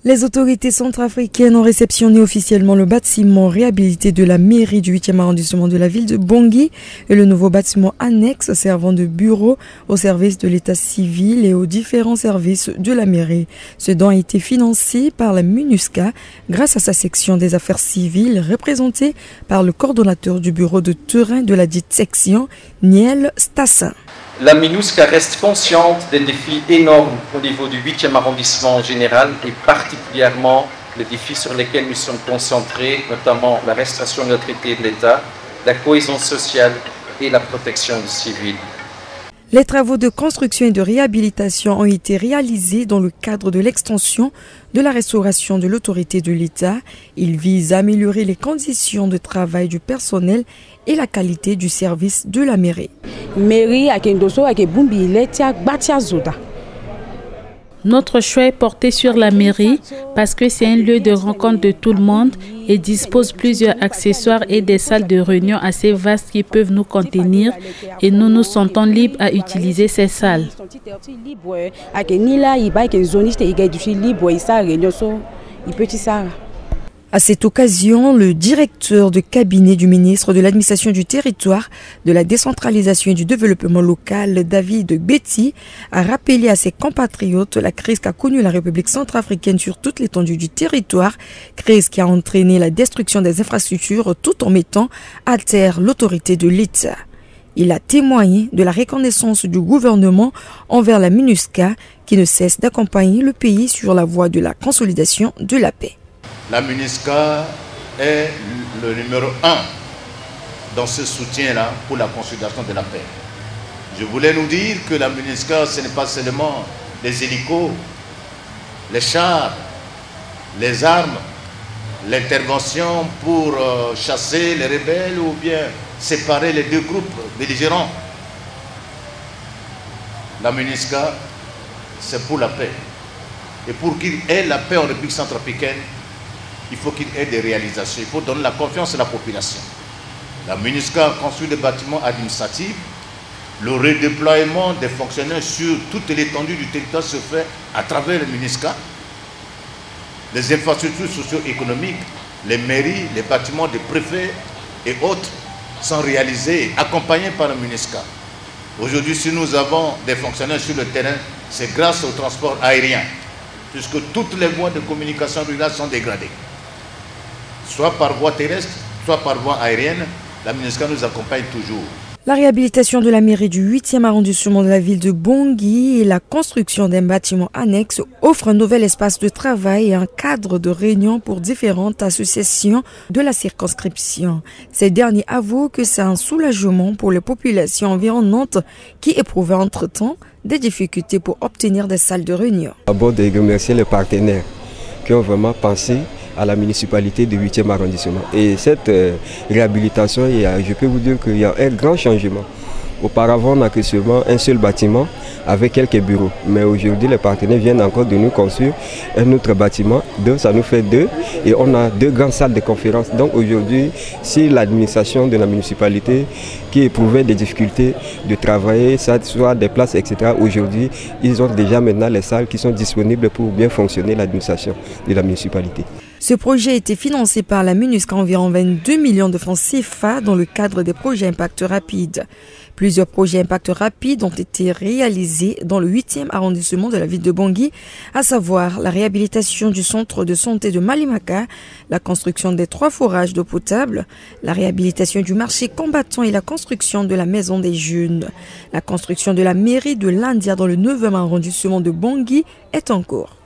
Les autorités centrafricaines ont réceptionné officiellement le bâtiment réhabilité de la mairie du 8e arrondissement de la ville de Bangui et le nouveau bâtiment annexe servant de bureau au service de l'état civil et aux différents services de la mairie. Ce don a été financé par la MINUSCA grâce à sa section des affaires civiles représentée par le coordonnateur du bureau de terrain de la dite section, Niel Stassin. La MINUSCA reste consciente des défis énormes au niveau du 8e arrondissement en général et particulièrement les défis sur lesquels nous sommes concentrés, notamment la restauration de l'autorité de l'État, la cohésion sociale et la protection du civil. Les travaux de construction et de réhabilitation ont été réalisés dans le cadre de l'extension de la restauration de l'autorité de l'État. Ils visent à améliorer les conditions de travail du personnel et la qualité du service de la mairie. Notre choix est porté sur la mairie parce que c'est un lieu de rencontre de tout le monde et dispose plusieurs accessoires et des salles de réunion assez vastes qui peuvent nous contenir et nous nous sentons libres à utiliser ces salles. À cette occasion, le directeur de cabinet du ministre de l'Administration du Territoire, de la Décentralisation et du Développement local, David Betty, a rappelé à ses compatriotes la crise qu'a connue la République centrafricaine sur toute l'étendue du territoire, crise qui a entraîné la destruction des infrastructures tout en mettant à terre l'autorité de l'État. Il a témoigné de la reconnaissance du gouvernement envers la MINUSCA qui ne cesse d'accompagner le pays sur la voie de la consolidation de la paix. La MINUSCA est le numéro 1 dans ce soutien-là pour la consolidation de la paix. Je voulais nous dire que la MINUSCA, ce n'est pas seulement les hélicos, les chars, les armes, l'intervention pour chasser les rebelles ou bien séparer les deux groupes belligérants. La MINUSCA, c'est pour la paix. Et pour qu'il ait la paix en République centrafricaine, il faut qu'il ait des réalisations. Il faut donner la confiance à la population. La MINUSCA a construit des bâtiments administratifs. Le redéploiement des fonctionnaires sur toute l'étendue du territoire se fait à travers la MINUSCA. Les infrastructures socio-économiques, les mairies, les bâtiments des préfets et autres sont réalisés, accompagnés par la MINUSCA. Aujourd'hui, si nous avons des fonctionnaires sur le terrain, c'est grâce au transport aérien, puisque toutes les voies de communication rurale sont dégradées. Soit par voie terrestre, soit par voie aérienne, la MINUSCA nous accompagne toujours. La réhabilitation de la mairie du 8e arrondissement de la ville de Bangui et la construction d'un bâtiment annexe offrent un nouvel espace de travail et un cadre de réunion pour différentes associations de la circonscription. Ces derniers avouent que c'est un soulagement pour les populations environnantes qui éprouvaient entre-temps des difficultés pour obtenir des salles de réunion. D'abord, de remercier les partenaires qui ont vraiment pensé à la municipalité du 8e arrondissement. Et cette réhabilitation, je peux vous dire qu'il y a un grand changement. Auparavant, on n'a que seulement un seul bâtiment avec quelques bureaux. Mais aujourd'hui, les partenaires viennent encore de nous construire un autre bâtiment. Donc, ça nous fait deux. Et on a deux grandes salles de conférence. Donc aujourd'hui, si l'administration de la municipalité qui éprouvait des difficultés de travailler, soit des places, etc., aujourd'hui, ils ont déjà maintenant les salles qui sont disponibles pour bien fonctionner l'administration de la municipalité. Ce projet a été financé par la MINUSCA à environ 22 millions de francs CFA dans le cadre des projets Impact Rapide. Plusieurs projets Impact Rapide ont été réalisés dans le 8e arrondissement de la ville de Bangui, à savoir la réhabilitation du centre de santé de Malimaka, la construction des 3 forages d'eau potable, la réhabilitation du marché combattant et la construction de la maison des jeunes. La construction de la mairie de l'India dans le 9e arrondissement de Bangui est en cours.